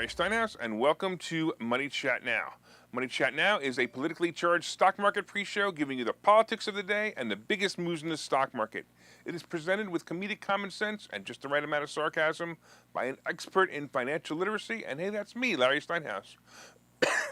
Larry Steinhouse, and welcome to Money Chat Now. Money Chat Now is a politically charged stock market pre-show giving you the politics of the day and the biggest moves in the stock market. It is presented with comedic common sense and just the right amount of sarcasm by an expert in financial literacy, and hey, that's me, Larry Steinhouse.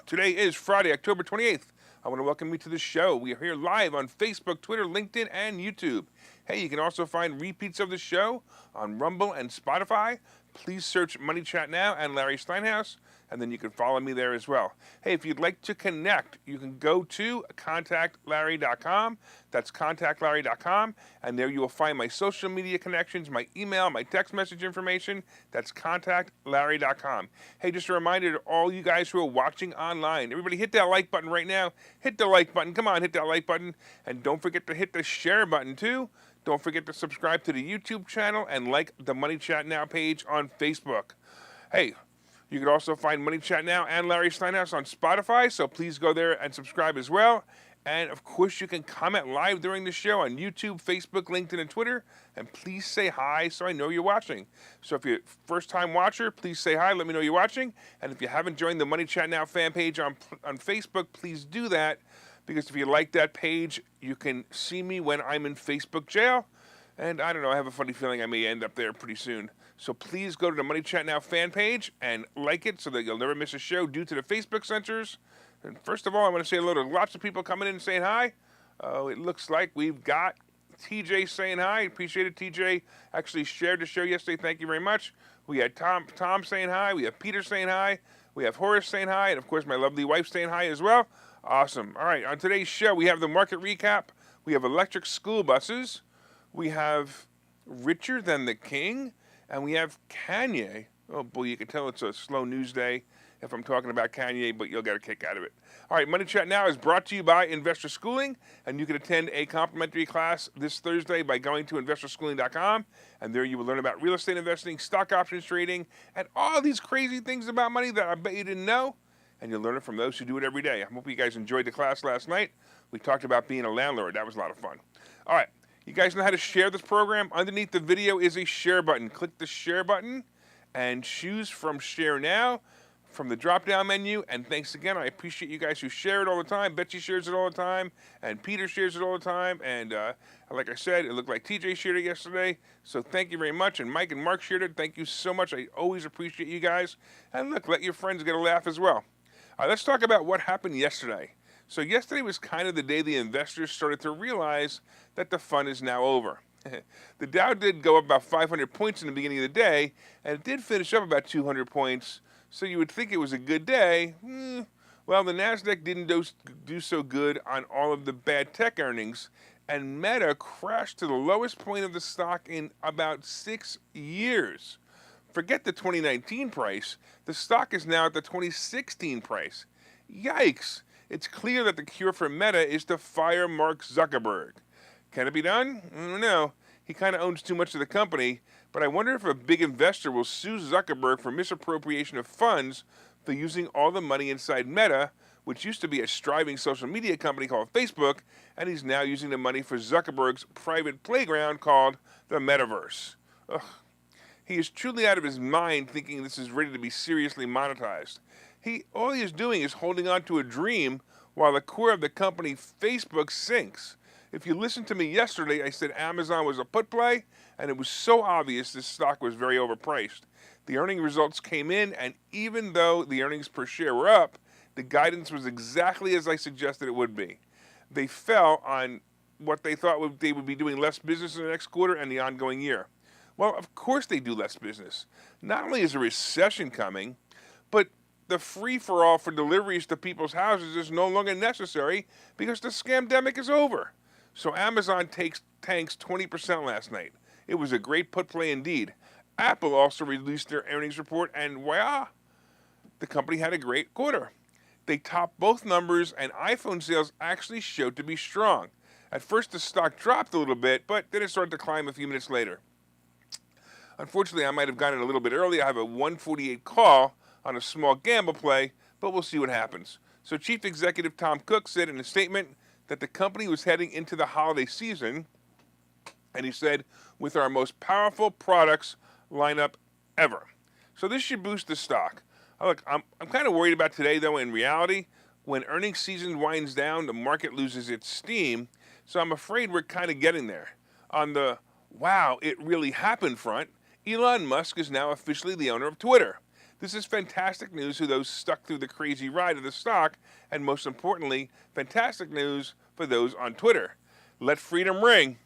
Today is Friday, October 28th. I want to welcome you to the show. We are here live on Facebook, Twitter, LinkedIn, and YouTube. Hey, you can also find repeats of the show on Rumble and Spotify. Please search Money Chat Now and Larry Steinhouse, and then you can follow me there as well. Hey, if you'd like to connect, you can go to contactlarry.com. That's contactlarry.com, and there you will find my social media connections, my email, my text message information. That's contactlarry.com. Hey, just a reminder to all you guys who are watching online, everybody hit that like button right now. Hit the like button. Come on, hit that like button. And don't forget to hit the share button, too. Don't forget to subscribe to the YouTube channel and like the Money Chat Now page on Facebook. Hey, you can also find Money Chat Now and Larry Steinhouse on Spotify, so please go there and subscribe as well. And, of course, you can comment live during the show on YouTube, Facebook, LinkedIn, and Twitter. And please say hi so I know you're watching. So if you're a first-time watcher, please say hi. Let me know you're watching. And if you haven't joined the Money Chat Now fan page on Facebook, please do that. Because if you like that page, you can see me when I'm in Facebook jail. And I don't know, I have a funny feeling I may end up there pretty soon. So please go to the Money Chat Now fan page and like it so that you'll never miss a show due to the Facebook censors. And first of all, I want to say hello to lots of people coming in and saying hi. It looks like we've got TJ saying hi. Appreciate it. TJ actually shared the show yesterday. Thank you very much. We had Tom saying hi. We have Peter saying hi. We have Horace saying hi. And, of course, my lovely wife saying hi as well. Awesome. All right, on today's show, we have the market recap. We have electric school buses. We have Richer Than the King. And we have Kanye. Oh, boy, you can tell it's a slow news day if I'm talking about Kanye, but you'll get a kick out of it. All right, Money Chat Now is brought to you by Investor Schooling, and you can attend a complimentary class this Thursday by going to investorschooling.com, and there you will learn about real estate investing, stock options trading, and all these crazy things about money that I bet you didn't know. And you'll learn it from those who do it every day. I hope you guys enjoyed the class last night. We talked about being a landlord. That was a lot of fun. All right, you guys know how to share this program. Underneath the video is a share button. Click the share button and choose from Share Now from the drop-down menu. And thanks again. I appreciate you guys who share it all the time. Betsy shares it all the time. And Peter shares it all the time. And like I said, it looked like TJ shared it yesterday. So thank you very much. And Mike and Mark shared it. Thank you so much. I always appreciate you guys. And look, let your friends get a laugh as well. Let's talk about what happened yesterday. So yesterday was kind of the day the investors started to realize that the fun is now over. The Dow did go up about 500 points in the beginning of the day, and it did finish up about 200 points, so you would think it was a good day. Well, the NASDAQ didn't do so good on all of the bad tech earnings, and Meta crashed to the lowest point of the stock in about 6 years. Forget the 2019 price. The stock is now at the 2016 price. Yikes. It's clear that the cure for Meta is to fire Mark Zuckerberg. Can it be done? I don't know. He kind of owns too much of the company, but I wonder if a big investor will sue Zuckerberg for misappropriation of funds for using all the money inside Meta, which used to be a striving social media company called Facebook, and he's now using the money for Zuckerberg's private playground called the Metaverse. Ugh. He is truly out of his mind thinking this is ready to be seriously monetized. All he is doing is holding on to a dream while the core of the company, Facebook, sinks. If you listened to me yesterday, I said Amazon was a put play, and it was so obvious this stock was very overpriced. The earning results came in, and even though the earnings per share were up, the guidance was exactly as I suggested it would be. They fell on what they thought they would be doing less business in the next quarter and the ongoing year. Well, of course they do less business. Not only is a recession coming, but the free-for-all for deliveries to people's houses is no longer necessary because the scamdemic is over. So Amazon tanks 20% last night. It was a great put play indeed. Apple also released their earnings report, and wow, the company had a great quarter. They topped both numbers, and iPhone sales actually showed to be strong. At first, the stock dropped a little bit, but then it started to climb a few minutes later. Unfortunately, I might have gotten it a little bit early. I have a 148 call on a small gamble play, but we'll see what happens. So Chief Executive Tom Cook said in a statement that the company was heading into the holiday season, and he said, with our most powerful products lineup ever. So this should boost the stock. Look, I'm kind of worried about today, though. In reality, when earnings season winds down, the market loses its steam. So I'm afraid we're kind of getting there. On the wow, it really happened front, Elon Musk is now officially the owner of Twitter. This is fantastic news for those stuck through the crazy ride of the stock, and most importantly, fantastic news for those on Twitter. Let freedom ring.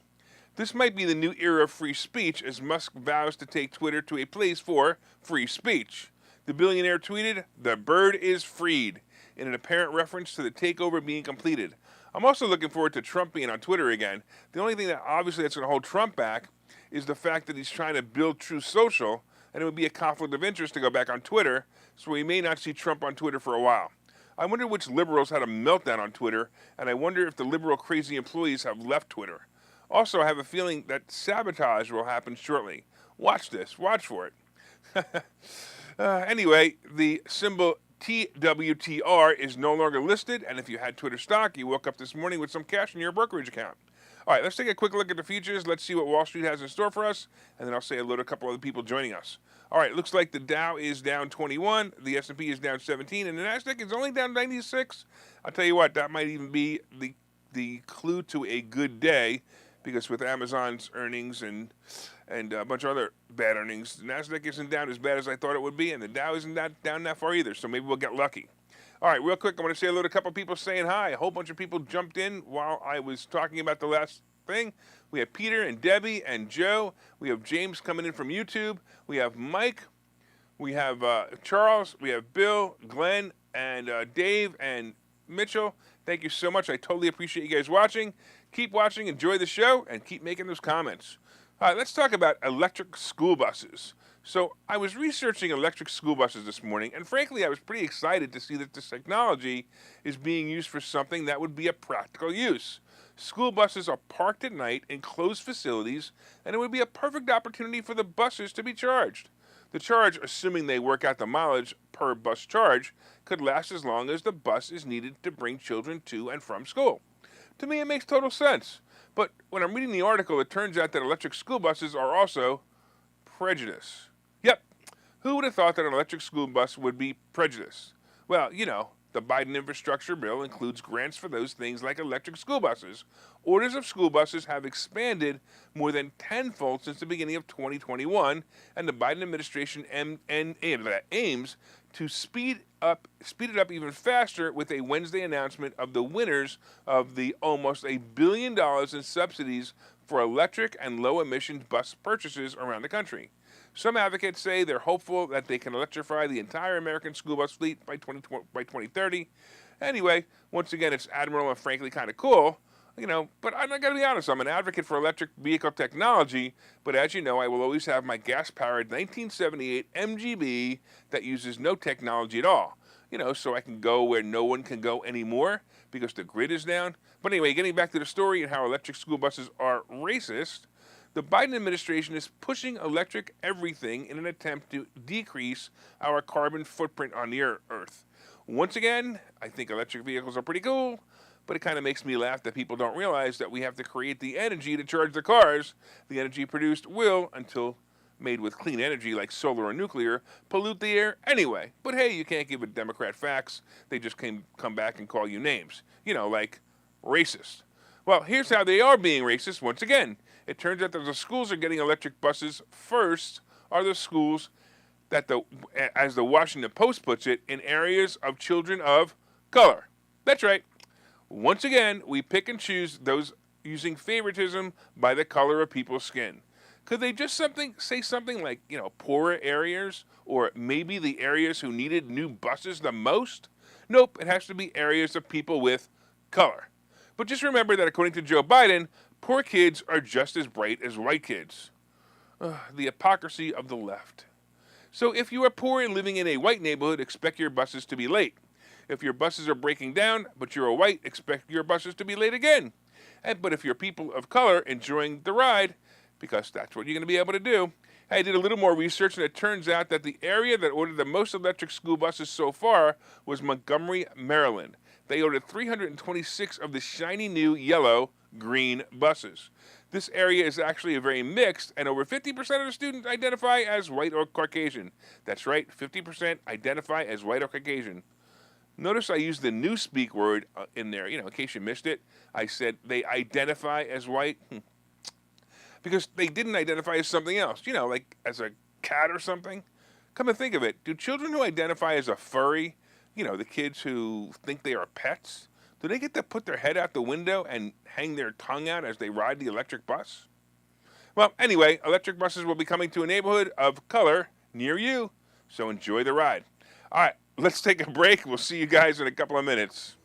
This might be the new era of free speech as Musk vows to take Twitter to a place for free speech. The billionaire tweeted, "The bird is freed," in an apparent reference to the takeover being completed. I'm also looking forward to Trump being on Twitter again. The only thing that obviously that's going to hold Trump back is the fact that he's trying to build True Social, and it would be a conflict of interest to go back on Twitter, so we may not see Trump on Twitter for a while. I wonder which liberals had a meltdown on Twitter, and I wonder if the liberal crazy employees have left Twitter. Also, I have a feeling that sabotage will happen shortly. Watch this. Watch for it. Anyway, the symbol TWTR is no longer listed, and if you had Twitter stock, you woke up this morning with some cash in your brokerage account. All right, let's take a quick look at the futures. Let's see what Wall Street has in store for us, and then I'll say hello to a couple other people joining us. All right, looks like the Dow is down 21, the S&P is down 17, and the Nasdaq is only down 96. I'll tell you what, that might even be the clue to a good day, because with Amazon's earnings and a bunch of other bad earnings, the Nasdaq isn't down as bad as I thought it would be, and the Dow isn't down that far either, so maybe we'll get lucky. All right, real quick, I want to say hello to a couple people saying hi. A whole bunch of people jumped in while I was talking about the last thing. We have Peter and Debbie and Joe. We have James coming in from YouTube. We have Mike. We have Charles. We have Bill, Glenn, and Dave and Mitchell. Thank you so much. I totally appreciate you guys watching. Keep watching, enjoy the show, and keep making those comments. All right, let's talk about electric school buses. So I was researching electric school buses this morning, and frankly, I was pretty excited to see that this technology is being used for something that would be a practical use. School buses are parked at night in closed facilities, and it would be a perfect opportunity for the buses to be charged. The charge, assuming they work out the mileage per bus charge, could last as long as the bus is needed to bring children to and from school. To me, it makes total sense. But when I'm reading the article, it turns out that electric school buses are also prejudice. Yep. Who would have thought that an electric school bus would be prejudice? Well, you know, the Biden infrastructure bill includes grants for those things like electric school buses. Orders of school buses have expanded more than tenfold since the beginning of 2021, and the Biden administration aims to speed it up even faster with a Wednesday announcement of the winners of the almost $1 billion in subsidies for electric and low-emission bus purchases around the country. Some advocates say they're hopeful that they can electrify the entire American school bus fleet by 2030. Anyway, once again, it's admirable and frankly kind of cool, you know, but I'm not going to be honest. I'm an advocate for electric vehicle technology, but as you know, I will always have my gas-powered 1978 MGB that uses no technology at all, you know, so I can go where no one can go anymore because the grid is down. But anyway, getting back to the story and how electric school buses are racist, the Biden administration is pushing electric everything in an attempt to decrease our carbon footprint on the Earth. Once again, I think electric vehicles are pretty cool, but it kind of makes me laugh that people don't realize that we have to create the energy to charge the cars. The energy produced will, until made with clean energy like solar or nuclear, pollute the air anyway. But hey, you can't give a Democrat facts. They just come back and call you names. You know, like racist. Well, here's how they are being racist once again. It turns out that the schools are getting electric buses first are the schools that, as the Washington Post puts it, in areas of children of color. That's right. Once again, we pick and choose those using favoritism by the color of people's skin. Could they just say something like, you know, poorer areas, or maybe the areas who needed new buses the most? Nope, it has to be areas of people with color. But just remember that according to Joe Biden, poor kids are just as bright as white kids. The hypocrisy of the left. So if you are poor and living in a white neighborhood, expect your buses to be late. If your buses are breaking down, but you're a white, expect your buses to be late again. But if you're people of color enjoying the ride, because that's what you're going to be able to do. I did a little more research, and it turns out that the area that ordered the most electric school buses so far was Montgomery, Maryland. They ordered 326 of the shiny new yellow green buses. This area is actually very mixed, and over 50% of the students identify as white or Caucasian. That's right, 50% identify as white or Caucasian. Notice I used the newspeak word in there, in case you missed it. I said they identify as white because they didn't identify as something else, like as a cat or something. Come to think of it, do children who identify as a furry, the kids who think they are pets, do they get to put their head out the window and hang their tongue out as they ride the electric bus? Well, anyway, electric buses will be coming to a neighborhood of color near you, so enjoy the ride. All right, let's take a break. We'll see you guys in a couple of minutes.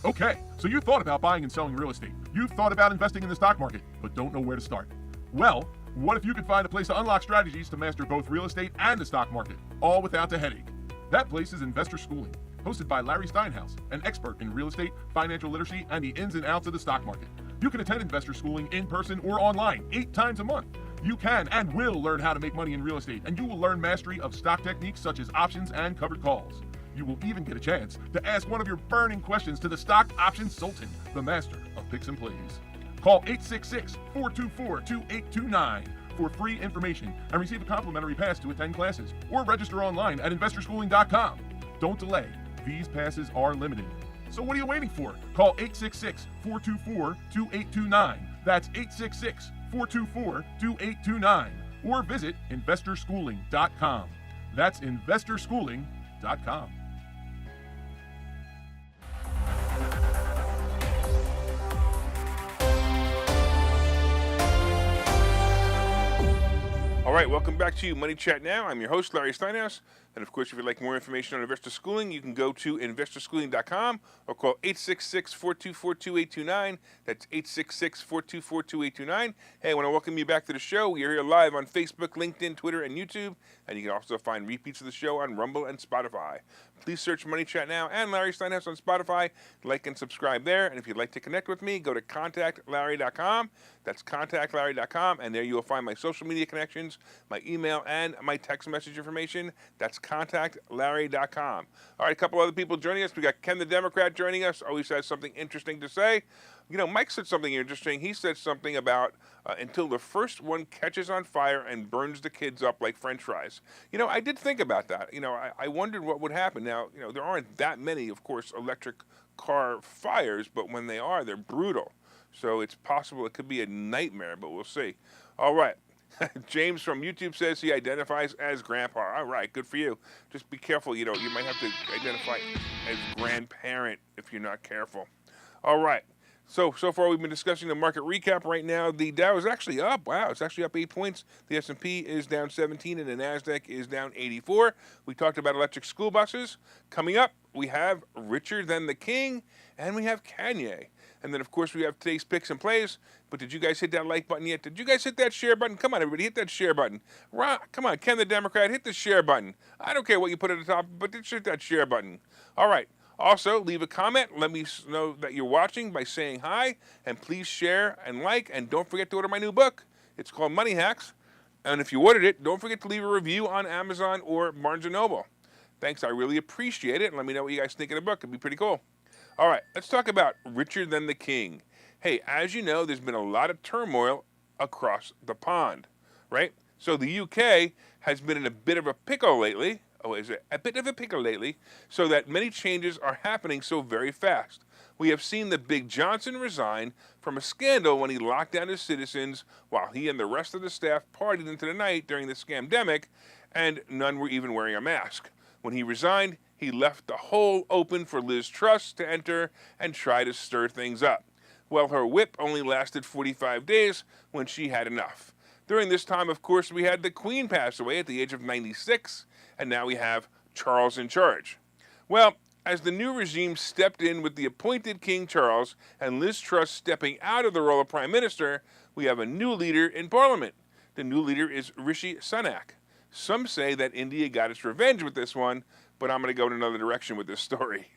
Okay, so you thought about buying and selling real estate. You've thought about investing in the stock market, but don't know where to start. Well, what if you could find a place to unlock strategies to master both real estate and the stock market, all without the headache? That place is Investor Schooling, hosted by Larry Steinhouse, an expert in real estate, financial literacy, and the ins and outs of the stock market. You can attend Investor Schooling in person or online 8 times a month. You can and will learn how to make money in real estate, and you will learn mastery of stock techniques such as options and covered calls. You will even get a chance to ask one of your burning questions to the stock option sultan, the master of picks and plays. Call 866-424-2829 for free information and receive a complimentary pass to attend classes, or register online at investorschooling.com. Don't delay. These passes are limited. So what are you waiting for? Call 866-424-2829. That's 866-424-2829. Or visit investorschooling.com. That's investorschooling.com. All right, welcome back to Money Chat Now. I'm your host, Larry Steinhouse. And of course, if you'd like more information on Investor Schooling, you can go to investorschooling.com or call 866-424-2829. That's 866-424-2829. Hey, I want to welcome you back to the show. We are here live on Facebook, LinkedIn, Twitter, and YouTube. And you can also find repeats of the show on Rumble and Spotify. Please search Money Chat Now and Larry Steinhouse on Spotify. Like and subscribe there. And if you'd like to connect with me, go to contactlarry.com. That's contactlarry.com. And there you will find my social media connections, my email, and my text message information. That's contactlarry.com. All right, a couple other people joining us. We got Ken the Democrat joining us. Always has something interesting to say. Mike said something interesting. He said something about until the first one catches on fire and burns the kids up like French fries. I did think about that. I wondered what would happen. Now, there aren't that many, of course, electric car fires, but when they are, they're brutal. So it's possible it could be a nightmare, but we'll see. All right. James from YouTube says he identifies as grandpa. All right, good for you. Just be careful. You might have to identify as grandparent if you're not careful. All right. So far we've been discussing the market recap. Right now, the Dow is actually up. Wow, it's actually up 8 points. The S&P is down 17, and the NASDAQ is down 84. We talked about electric school buses. Coming up, we have Richer Than the King, and we have Kanye. And then, of course, we have today's picks and plays. But did you guys hit that like button yet? Did you guys hit that share button? Come on, everybody, hit that share button. Come on, Ken the Democrat, hit the share button. I don't care what you put at the top, but just hit that share button. All right. Also, leave a comment. Let me know that you're watching by saying hi. And please share and like. And don't forget to order my new book. It's called Money Hacks. And if you ordered it, don't forget to leave a review on Amazon or Barnes & Noble. Thanks. I really appreciate it. And let me know what you guys think of the book. It'd be pretty cool. All right. Let's talk about Richer Than the King. Hey, as you know, there's been a lot of turmoil across the pond, right? So the UK has been in a bit of a pickle lately. So that many changes are happening so very fast. We have seen the Big Johnson resign from a scandal when he locked down his citizens while he and the rest of the staff partied into the night during the scamdemic, and none were even wearing a mask. When he resigned, he left the hole open for Liz Truss to enter and try to stir things up. Well, her whip only lasted 45 days when she had enough. During this time, of course, we had the Queen pass away at the age of 96, and now we have Charles in charge. Well, as the new regime stepped in with the appointed King Charles and Liz Truss stepping out of the role of Prime Minister, we have a new leader in Parliament. The new leader is Rishi Sunak. Some say that India got its revenge with this one, but I'm going to go in another direction with this story.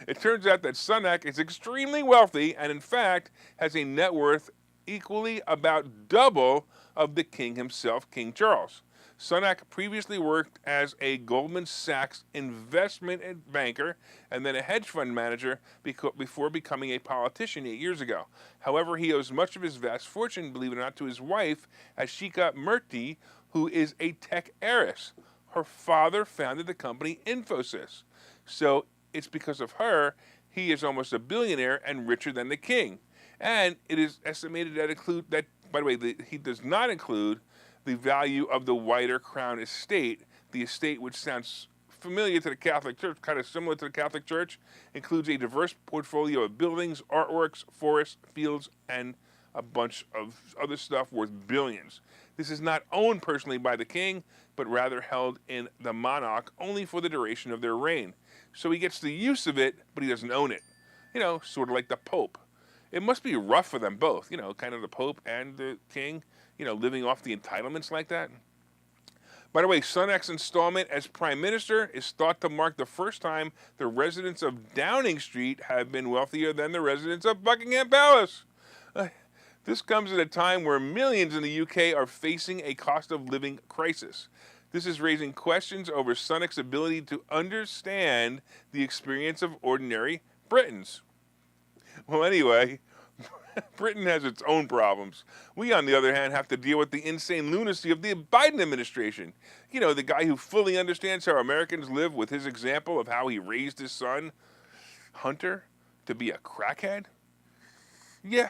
It turns out that Sunak is extremely wealthy and, in fact, has a net worth equally about double of the king himself, King Charles. Sunak previously worked as a Goldman Sachs investment banker and then a hedge fund manager before becoming a politician 8 years ago. However, he owes much of his vast fortune, believe it or not, to his wife, Ashika Murthy, who is a tech heiress. Her father founded the company Infosys. So it's because of her he is almost a billionaire and richer than the king. And it is estimated that by the way, he does not include the value of the wider Crown estate. The estate, which sounds familiar to the Catholic Church, kind of similar to the Catholic Church, includes a diverse portfolio of buildings, artworks, forests, fields, and a bunch of other stuff worth billions. This is not owned personally by the king, but rather held in the monarch only for the duration of their reign. So he gets the use of it, but he doesn't own it. Sort of like the Pope. It must be rough for them both, kind of the Pope and the king, living off the entitlements like that. By the way, Sunak's installment as Prime Minister is thought to mark the first time the residents of Downing Street have been wealthier than the residents of Buckingham Palace. This comes at a time where millions in the UK are facing a cost of living crisis. This is raising questions over Sunak's ability to understand the experience of ordinary Britons. Well, anyway, Britain has its own problems. We, on the other hand, have to deal with the insane lunacy of the Biden administration. The guy who fully understands how Americans live with his example of how he raised his son, Hunter, to be a crackhead. Yeah,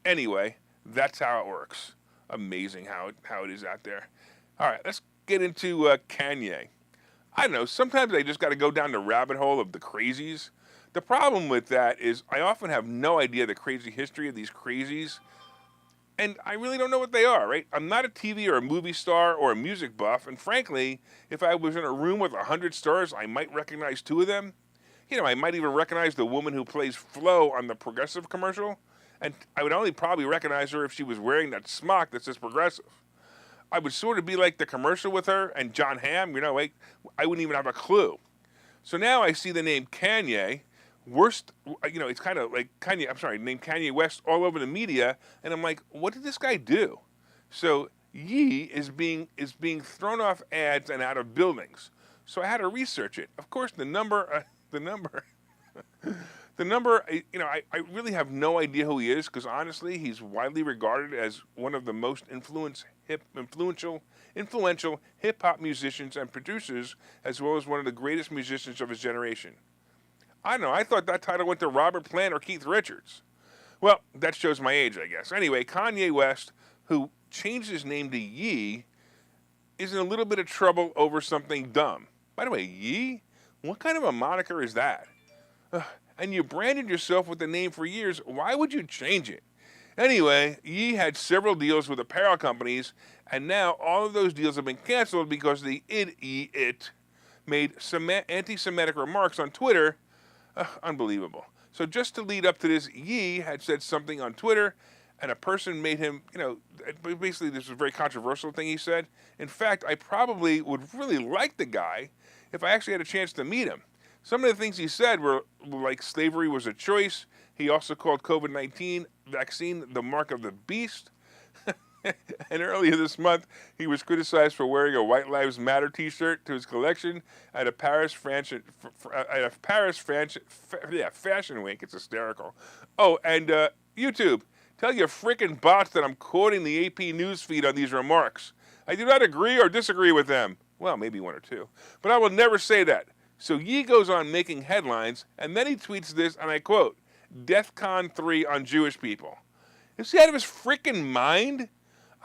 anyway, that's how it works. Amazing how it is out there. All right, let's get into Kanye. I don't know, sometimes I just got to go down the rabbit hole of the crazies. The problem with that is I often have no idea the crazy history of these crazies, and I really don't know what they are, right? I'm not a TV or a movie star or a music buff, and frankly, if I was in a room with 100 stars, I might recognize 2 of them. I might even recognize the woman who plays Flo on the Progressive commercial, and I would only probably recognize her if she was wearing that smock that says Progressive. I would sort of be like the commercial with her and John Hamm, I wouldn't even have a clue. So now I see the name Kanye, it's kind of like named Kanye West all over the media, and I'm like, what did this guy do? So Ye is being thrown off ads and out of buildings. So I had to research it. Of course, the number, I really have no idea who he is, because honestly, he's widely regarded as one of the most influential hip-hop musicians and producers, as well as one of the greatest musicians of his generation. I don't know, I thought that title went to Robert Plant or Keith Richards. Well, that shows my age, I guess. Anyway, Kanye West, who changed his name to Ye, is in a little bit of trouble over something dumb. By the way, Ye? What kind of a moniker is that? And you branded yourself with the name for years. Why would you change it? Anyway, Ye had several deals with apparel companies, and now all of those deals have been canceled because the idiot made some anti-Semitic remarks on Twitter. Unbelievable. So just to lead up to this, Ye had said something on Twitter, and a person made him, basically this was a very controversial thing he said. In fact, I probably would really like the guy if I actually had a chance to meet him. Some of the things he said were like slavery was a choice. He also called COVID-19 vaccine the mark of the beast. And earlier this month, he was criticized for wearing a White Lives Matter T-shirt to his collection at a Paris fashion week. It's hysterical. Oh, and YouTube, tell your frickin' bots that I'm quoting the AP newsfeed on these remarks. I do not agree or disagree with them. Well, maybe 1 or 2. But I will never say that. So Ye goes on making headlines, and then he tweets this, and I quote, DEFCON 3 on Jewish people. Is he out of his frickin' mind?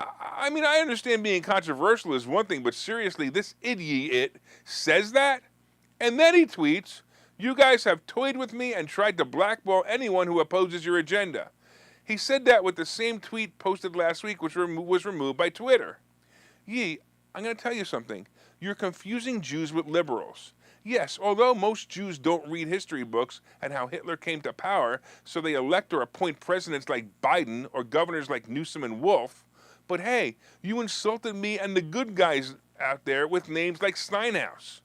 I mean, I understand being controversial is one thing, but seriously, this idiot says that? And then he tweets, you guys have toyed with me and tried to blackball anyone who opposes your agenda. He said that with the same tweet posted last week, which was removed by Twitter. Ye, I'm going to tell you something. You're confusing Jews with liberals. Yes, although most Jews don't read history books and how Hitler came to power, so they elect or appoint presidents like Biden or governors like Newsom and Wolf, but hey, you insulted me and the good guys out there with names like Steinhouse.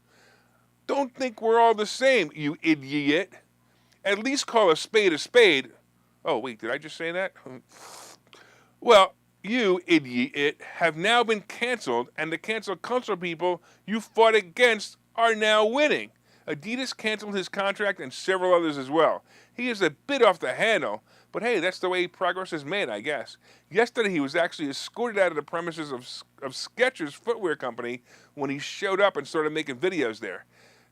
Don't think we're all the same, you idiot. At least call a spade a spade. Oh, wait, did I just say that? Well, You, idiot, have now been canceled, and the cancel culture people you fought against are now winning. Adidas canceled his contract and several others as well. He is a bit off the handle, but hey, that's the way progress is made, I guess. Yesterday, he was actually escorted out of the premises of Skechers Footwear Company when he showed up and started making videos there.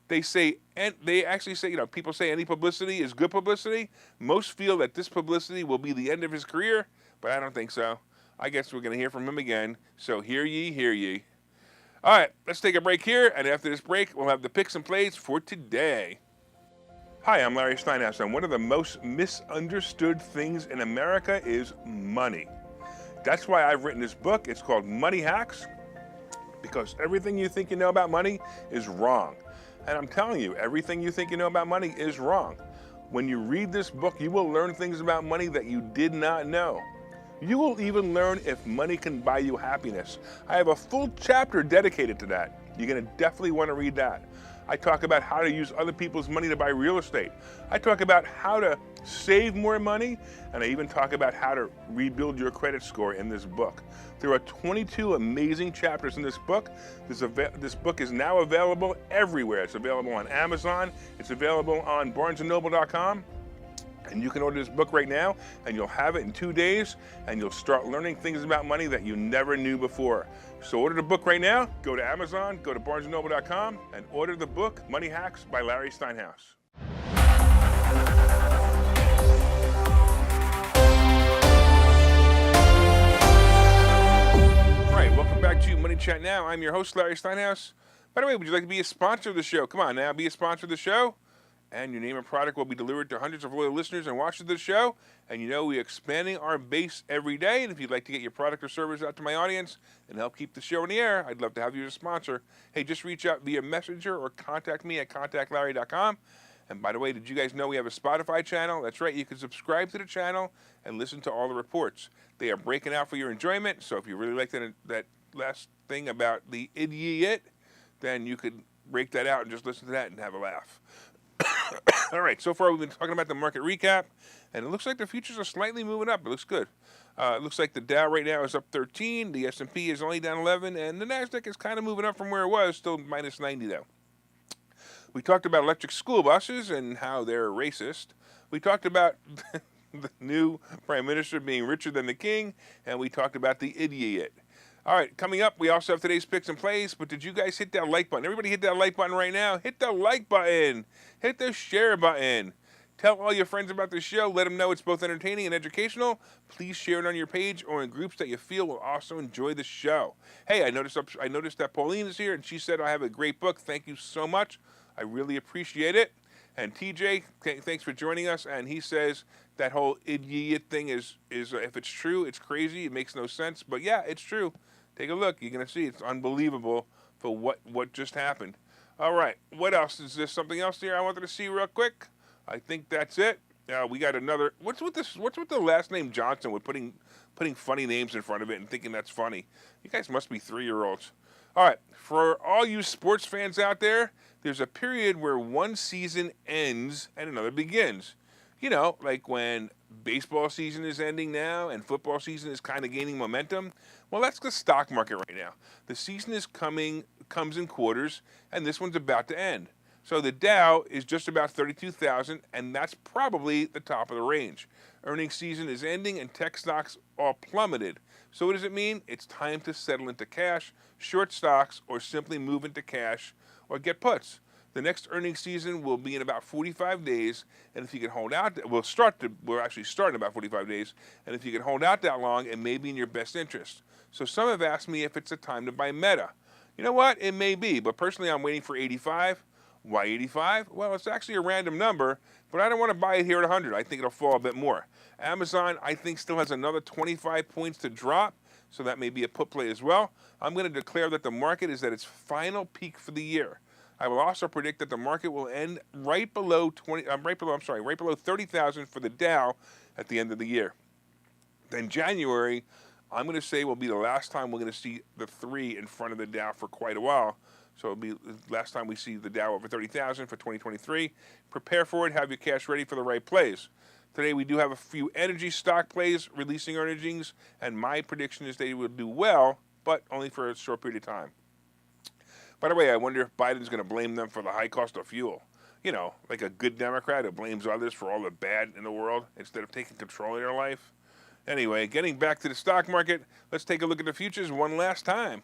They actually say, people say any publicity is good publicity. Most feel that this publicity will be the end of his career, but I don't think so. I guess we're going to hear from him again. So hear ye, hear ye. All right, let's take a break here, and after this break, we'll have the picks and plays for today. Hi, I'm Larry Steinhouse, and one of the most misunderstood things in America is money. That's why I've written this book. It's called Money Hacks, because everything you think you know about money is wrong. And I'm telling you, everything you think you know about money is wrong. When you read this book, you will learn things about money that you did not know. You will even learn if money can buy you happiness. I have a full chapter dedicated to that. You're going to definitely want to read that. I talk about how to use other people's money to buy real estate. I talk about how to save more money, and I even talk about how to rebuild your credit score in this book. There are 22 amazing chapters in this book. This book is now available everywhere. It's available on Amazon. It's available on barnesandnoble.com. And you can order this book right now, and you'll have it in 2 days, and you'll start learning things about money that you never knew before. So order the book right now. Go to Amazon, go to barnesandnoble.com, and order the book, Money Hacks by Larry Steinhouse. All right, welcome back to Money Chat Now. I'm your host, Larry Steinhouse. By the way, would you like to be a sponsor of the show? Come on now, be a sponsor of the show. And your name and product will be delivered to hundreds of loyal listeners and watchers of the show. And we're expanding our base every day. And if you'd like to get your product or service out to my audience and help keep the show in the air, I'd love to have you as a sponsor. Hey, just reach out via Messenger or contact me at contactlarry.com. And by the way, did you guys know we have a Spotify channel? That's right, you can subscribe to the channel and listen to all the reports. They are breaking out for your enjoyment. So if you really like that last thing about the idiot, then you could break that out and just listen to that and have a laugh. All right, so far we've been talking about the market recap, and it looks like the futures are slightly moving up. It looks good. It looks like the Dow right now is up 13, the S&P is only down 11, and the NASDAQ is kind of moving up from where it was, still minus 90 though. We talked about electric school buses and how they're racist. We talked about the new prime minister being richer than the king, and we talked about the idiot. All right, coming up, we also have today's picks and plays, but did you guys hit that like button? Everybody hit that like button right now. Hit the like button. Hit the share button. Tell all your friends about the show. Let them know it's both entertaining and educational. Please share it on your page or in groups that you feel will also enjoy the show. Hey, I noticed that Pauline is here, and she said I have a great book. Thank you so much. I really appreciate it. And TJ, thanks for joining us. And he says that whole idiot thing is if it's true, it's crazy. It makes no sense. But yeah, it's true. Take a look. You're going to see it's unbelievable for what just happened. All right. What else? Is there something else here I wanted to see real quick? I think that's it. We got another. What's with the last name Johnson with putting funny names in front of it and thinking that's funny? You guys must be 3-year-olds. All right. For all you sports fans out there, there's a period where one season ends and another begins. Like when baseball season is ending now and football season is kind of gaining momentum. Well, that's the stock market right now. The season comes in quarters, and this one's about to end. So the Dow is just about 32,000, and that's probably the top of the range. Earnings season is ending, and tech stocks all plummeted. So what does it mean? It's time to settle into cash, short stocks, or simply move into cash or get puts. The next earnings season will be in about 45 days, and if you can hold out, we're actually starting about 45 days, and if you can hold out that long, it may be in your best interest. So some have asked me if it's a time to buy Meta. You know what? It may be, but personally I'm waiting for 85. Why 85? Well, it's actually a random number, but I don't want to buy it here at 100. I think it'll fall a bit more. Amazon, I think, still has another 25 points to drop, so that may be a put play as well. I'm going to declare that the market is at its final peak for the year. I will also predict that the market will end right below 30,000 for the Dow at the end of the year. Then January, I'm going to say will be the last time we're going to see the 3 in front of the Dow for quite a while. So it'll be the last time we see the Dow over 30,000 for 2023. Prepare for it. Have your cash ready for the right plays. Today we do have a few energy stock plays releasing earnings, and my prediction is they will do well, but only for a short period of time. By the way, I wonder if Biden's going to blame them for the high cost of fuel. You know, like a good Democrat who blames others for all the bad in the world instead of taking control of their life. Anyway, getting back to the stock market, let's take a look at the futures one last time.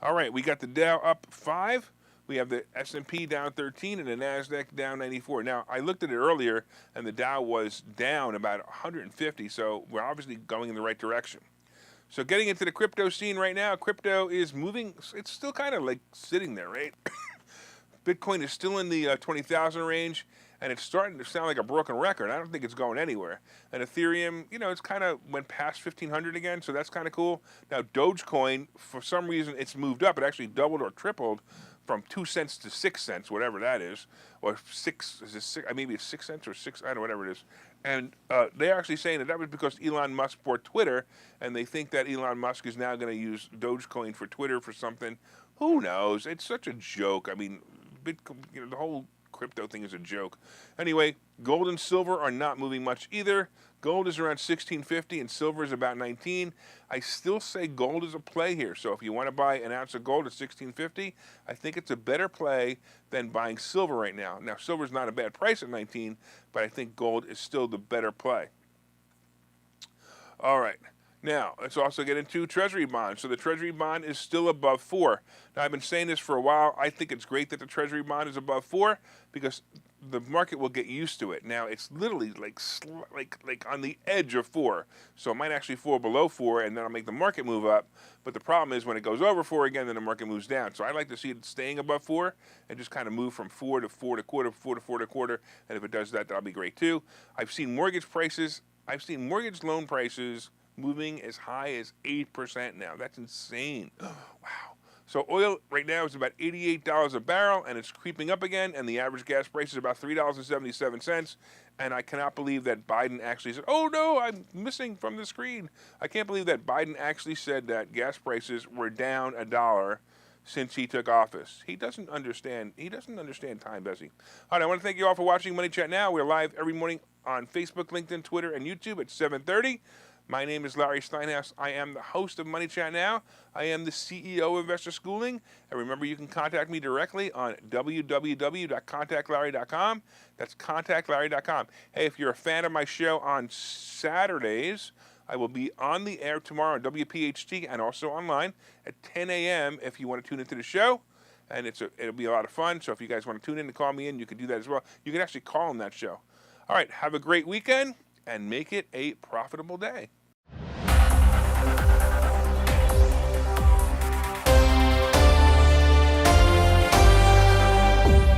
All right, we got the Dow up 5. We have the S&P down 13 and the NASDAQ down 94. Now, I looked at it earlier, and the Dow was down about 150, so we're obviously going in the right direction. So getting into the crypto scene right now, crypto is moving. It's still kind of like sitting there, right? Bitcoin is still in the 20,000 range, and it's starting to sound like a broken record. I don't think it's going anywhere. And Ethereum, you know, it's kind of went past 1,500 again, so that's kind of cool. Now, Dogecoin, for some reason, it's moved up. It actually doubled or tripled from 2 cents to 6 cents, whatever that is, or 6, is it 6, maybe it's 6 cents or 6, I don't know, whatever it is. And they're actually saying that was because Elon Musk bought Twitter, and they think that Elon Musk is now going to use Dogecoin for Twitter for something. Who knows? It's such a joke. I mean, Bitcoin, you know, the whole crypto thing is a joke. Anyway, gold and silver are not moving much either. Gold is around 1650 and silver is about 19. I still say gold is a play here. So if you want to buy an ounce of gold at 1650, I think it's a better play than buying silver right now. Now, silver is not a bad price at 19, but I think gold is still the better play. All right. Now, let's also get into Treasury bonds. So the Treasury bond is still above 4. Now, I've been saying this for a while. I think it's great that the Treasury bond is above 4 because the market will get used to it. Now, it's literally like on the edge of 4. So it might actually fall below 4, and then I'll make the market move up. But the problem is when it goes over 4 again, then the market moves down. So I like to see it staying above 4 and just kind of move from 4 to 4 to quarter, 4 to 4 to quarter. And if it does that, that'll be great too. I've seen mortgage loan prices moving as high as 8% now. That's insane. Wow. So oil right now is about $88 a barrel, and it's creeping up again, and the average gas price is about $3.77. And I cannot believe that Biden actually said, oh, no, I'm missing from the screen. I can't believe that Biden actually said that gas prices were down $1 since he took office. He doesn't understand. He doesn't understand time, does he? All right, I want to thank you all for watching Money Chat Now. We're live every morning on Facebook, LinkedIn, Twitter, and YouTube at 7:30. My name is Larry Steinhouse. I am the host of Money Chat Now. I am the CEO of Investor Schooling. And remember, you can contact me directly on www.contactlarry.com. That's contactlarry.com. Hey, if you're a fan of my show on Saturdays, I will be on the air tomorrow on WPHT and also online at 10 a.m. if you want to tune into the show. And it'll be a lot of fun. So if you guys want to tune in and call me in, you can do that as well. You can actually call on that show. All right, have a great weekend and make it a profitable day.